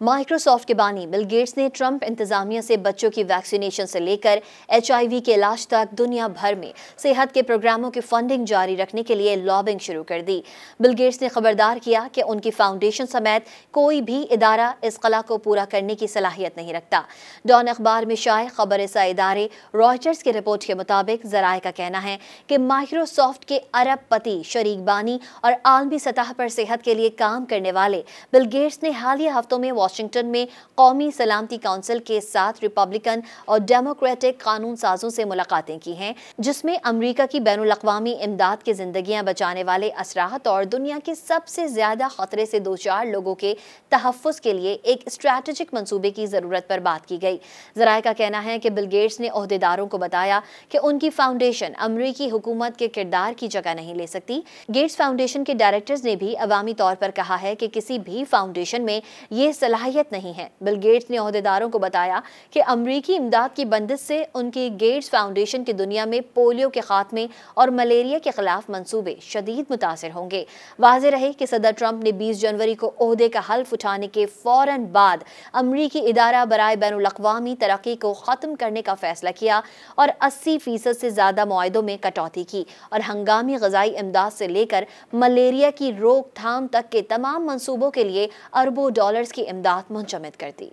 Microsoft کے بانی Bill Gates نے ٹرمپ انتظامیہ سے بچوں کی ویکسینیشن سے لے کر HIV کے علاج تک دنیا بھر میں صحت کے پروگراموں کی فنڈنگ جاری رکھنے کے لیے لابنگ شروع کر دی۔ بل گیٹس نے خبردار کیا کہ ان کی فاؤنڈیشن سمیت کوئی بھی ادارہ اس خلا کو پورا کرنے کی صلاحیت نہیں رکھتا۔ ڈان اخبار میں شائع خبر رساں ادارے رائٹرز کی رپورٹ کے مطابق ذرائع کا کہنا ہے کہ مائیکروسافٹ کے ارب پتی شریک بانی اور عالمی سطح پر صحت کے لیے کام کرنے والے بل گیٹس نے حالیہ ہفتوں میں واشنگٹن میں قومی سلامتی کونسل کے ساتھ ریپبلکن اور ڈیموکریٹک قانون سازوں سے ملاقاتیں کی ہیں، جس میں امریکہ کی بین الاقوامی امداد کے زندگیاں بچانے والے اثرات اور دنیا کے سب سے زیادہ خطرے سے دوچار لوگوں کے تحفظ کے لیے ایک اسٹریٹجک منصوبے کی ضرورت پر بات کی گئی۔ ذرائع کا کہنا ہے کہ بل گیٹس نے عہدیداروں کو بتایا کہ ان کی فاؤنڈیشن امریکی حکومت کے کردار کی جگہ نہیں لے سکتی۔ گیٹس فاؤنڈیشن کے ڈائریکٹرز نے بھی عوامی طور پر کہا ہے کہ کسی بھی فاؤنڈیشن میں یہ صلاحیت نہیں ہے۔ بل گیٹس نے عہدیداروں کو بتایا کہ امریکی امداد کی بندش سے ان کی گیٹس فاؤنڈیشن کی دنیا میں پولیو کے خاتمے اور ملیریا کے خلاف منصوبے شدید متاثر ہوں گے۔ واضح رہے کہ صدر ٹرمپ نے 20 جنوری کو عہدے کا حلف اٹھانے کے فوراً بعد امریکی ادارہ برائے بین الاقوامی ترقی کو ختم کرنے کا فیصلہ کیا اور 80% سے زیادہ معاہدوں میں کٹوتی کی اور ہنگامی غذائی امداد سے لے کر ملیریا کی روک تھام تک کے تمام منصوبوں کے لیے اربوں ڈالرز کی امداد منجمد کر دی۔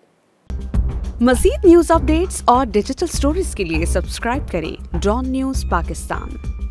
مزید نیوز اپ ڈیٹس اور ڈیجیٹل سٹوریز کے لیے سبسکرائب کریں ڈان نیوز پاکستان۔